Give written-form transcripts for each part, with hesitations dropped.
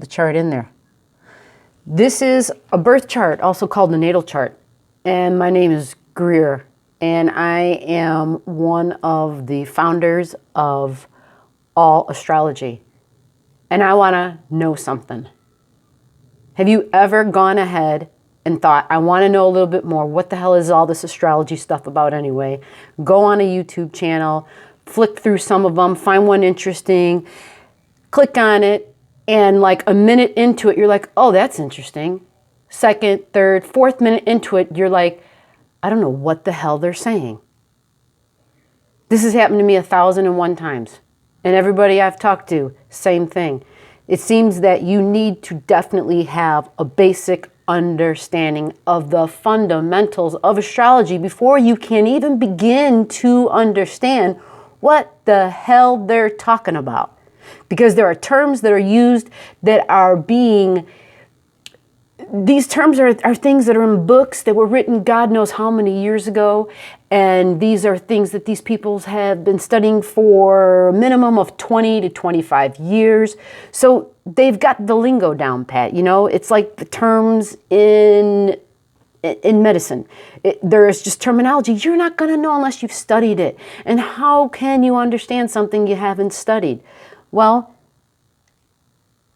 the chart in there. This is a birth chart, also called the natal chart. And my name is Greer, and I am one of the founders of Allastrology. And I want to know something. Have you ever gone ahead and thought, I want to know a little bit more. What the hell is all this astrology stuff about anyway? Go on a YouTube channel, flick through some of them, find one interesting, click on it, and like a minute into it, you're like, oh, that's interesting. Second, third, fourth minute into it, you're like, I don't know what the hell they're saying. This has happened to me 1,001 times. And everybody I've talked to, same thing. It seems that you need to definitely have a basic understanding of the fundamentals of astrology before you can even begin to understand what the hell they're talking about. Because there are terms that are used that are being, these terms are things that are in books that were written God knows how many years ago. And these are things that these people have been studying for a minimum of 20 to 25 years. So they've got the lingo down pat, you know? It's like the terms in medicine. There is just terminology you're not going to know unless you've studied it. And how can you understand something you haven't studied? Well,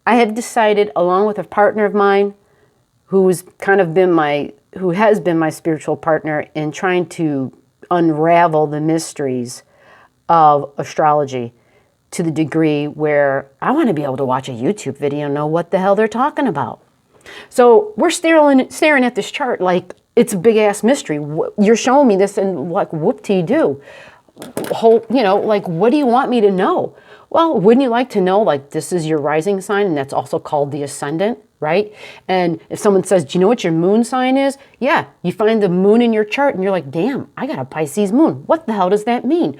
I have decided, along with a partner of mine, who has been my spiritual partner in trying to unravel the mysteries of astrology to the degree where I want to be able to watch a YouTube video and know what the hell they're talking about. So we're staring at this chart like it's a big ass mystery. You're showing me this and like, whoop-de-doo. Like, what do you want me to know? Well, wouldn't you like to know, like, this is your rising sign, and that's also called the ascendant, right? And if someone says, do you know what your moon sign is? Yeah, you find the moon in your chart, and you're like, damn, I got a Pisces moon. What the hell does that mean?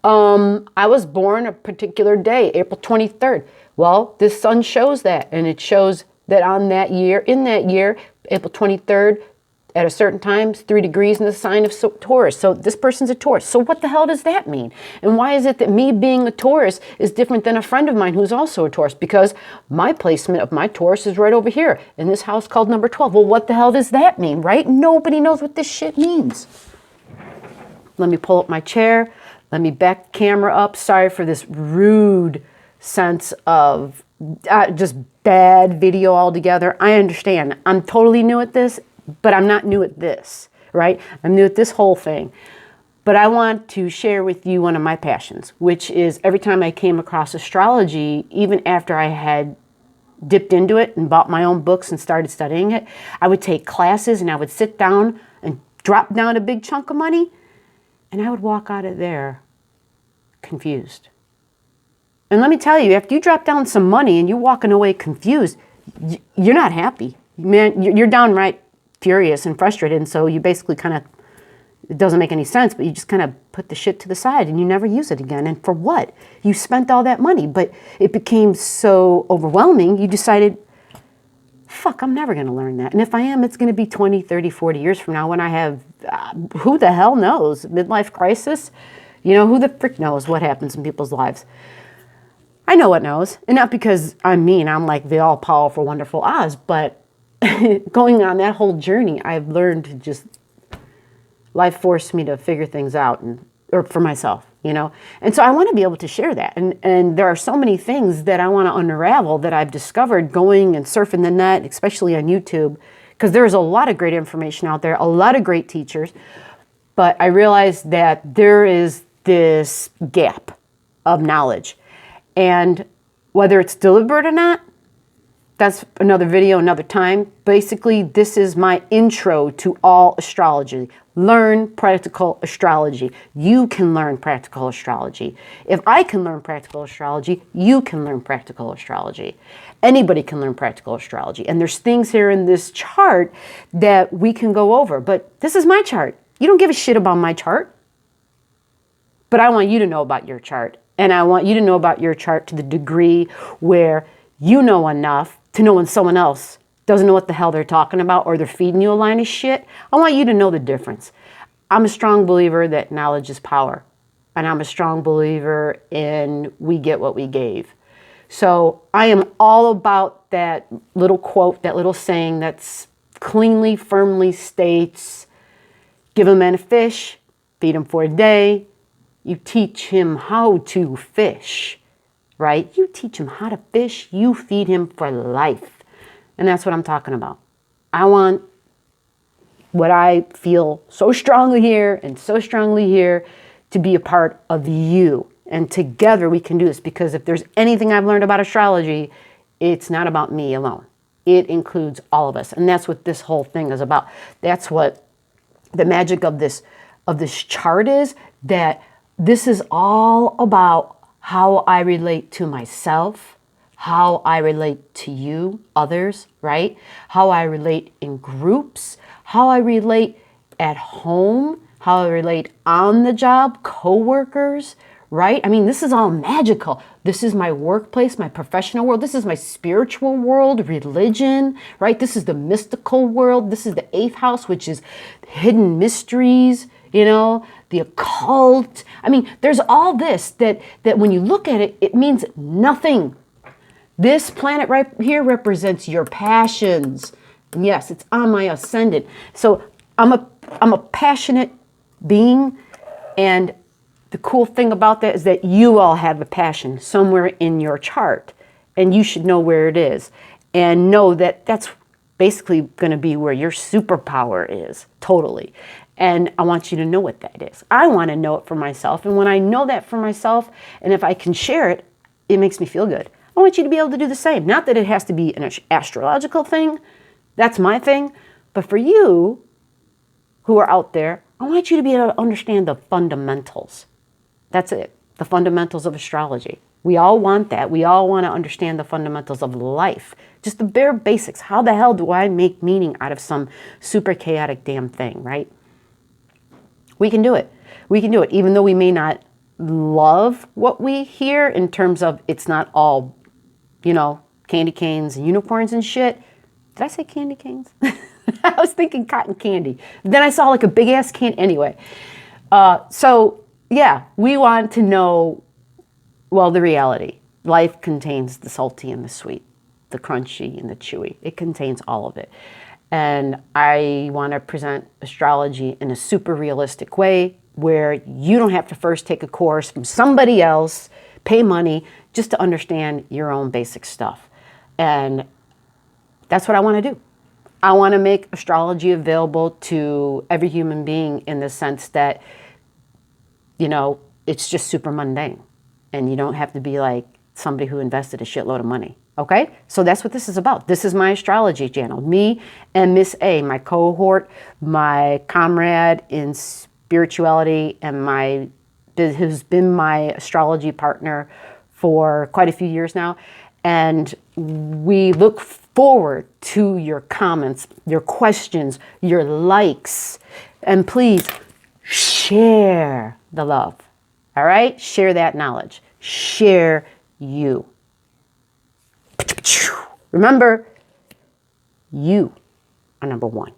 I was born a particular day, April 23rd. Well, this sun shows that, and it shows that in that year, April 23rd, at a certain time, 3 degrees in the sign of Taurus. So this person's a Taurus. So what the hell does that mean? And why is it that me being a Taurus is different than a friend of mine who's also a Taurus? Because my placement of my Taurus is right over here in this house called number 12. Well, what the hell does that mean, right? Nobody knows what this shit means. Let me pull up my chair. Let me back the camera up. Sorry for this rude sense of just bad video altogether. I understand. I'm totally new at this. But I'm not new at this, right? I'm new at this whole thing. But I want to share with you one of my passions, which is every time I came across astrology, even after I had dipped into it and bought my own books and started studying it, I would take classes and I would sit down and drop down a big chunk of money, and I would walk out of there confused. And let me tell you, after you drop down some money and you're walking away confused, you're not happy. Man, you're downright furious and frustrated, and so you basically it doesn't make any sense, but you just kind of put the shit to the side and you never use it again. And for what? You spent all that money, but it became so overwhelming, you decided, fuck, I'm never going to learn that. And if I am, it's going to be 20, 30, 40 years from now when I have, who the hell knows, midlife crisis? You know, who the frick knows what happens in people's lives? I know what knows, and not because I'm mean, I'm like the all-powerful, wonderful Oz, but going on that whole journey, I've learned to just, life forced me to figure things out or for myself, you know? And so I want to be able to share that. And there are so many things that I want to unravel that I've discovered going and surfing the net, especially on YouTube, because there's a lot of great information out there, a lot of great teachers. But I realized that there is this gap of knowledge. And whether it's deliberate or not, that's another video, another time. Basically, this is my intro to all astrology. Learn practical astrology. You can learn practical astrology. If I can learn practical astrology, you can learn practical astrology. Anybody can learn practical astrology. And there's things here in this chart that we can go over. But this is my chart. You don't give a shit about my chart. But I want you to know about your chart. And I want you to know about your chart to the degree where you know enough to know when someone else doesn't know what the hell they're talking about or they're feeding you a line of shit. I want you to know the difference. I'm a strong believer that knowledge is power. And I'm a strong believer in we get what we gave. So I am all about that little quote, that little saying that's cleanly, firmly states, give a man a fish, feed him for a day, you teach him how to fish, right? You teach him how to fish, you feed him for life. And that's what I'm talking about. I want what I feel so strongly here and so strongly here to be a part of you. And together we can do this, because if there's anything I've learned about astrology, it's not about me alone. It includes all of us. And that's what this whole thing is about. That's what the magic of this chart is, that this is all about how I relate to myself, how I relate to you, others, right? How I relate in groups, how I relate at home, how I relate on the job, coworkers, right? I mean, this is all magical. This is my workplace, my professional world. This is my spiritual world, religion, right? This is the mystical world. This is the 8th house, which is hidden mysteries, you know, the occult. I mean, there's all this that when you look at it, it means nothing. This planet right here represents your passions. And yes, it's on my ascendant. So I'm a passionate being, and the cool thing about that is that you all have a passion somewhere in your chart, and you should know where it is, and know that that's basically going to be where your superpower is, totally. And I want you to know what that is. I want to know it for myself, and when I know that for myself, and if I can share it, it makes me feel good. I want you to be able to do the same. Not that it has to be an astrological thing. That's my thing. But for you who are out there, I want you to be able to understand the fundamentals. That's it. The fundamentals of astrology. We all want that. We all want to understand the fundamentals of life. Just the bare basics. How the hell do I make meaning out of some super chaotic damn thing, right? We can do it. We can do it. Even though we may not love what we hear in terms of it's not all, you know, candy canes and unicorns and shit. Did I say candy canes? I was thinking cotton candy. Then I saw like a big ass can anyway. So yeah, we want to know, well, the reality. Life contains the salty and the sweet, the crunchy and the chewy. It contains all of it. And I want to present astrology in a super realistic way where you don't have to first take a course from somebody else, pay money, just to understand your own basic stuff. And that's what I want to do. I want to make astrology available to every human being in the sense that, you know, it's just super mundane. And you don't have to be like somebody who invested a shitload of money. Okay? So that's what this is about. This is my astrology channel. Me and Miss A, my cohort, my comrade in spirituality, and who's been my astrology partner for quite a few years now. And we look forward to your comments, your questions, your likes. And please share the love. All right? Share that knowledge. Share you. Remember, you are number one.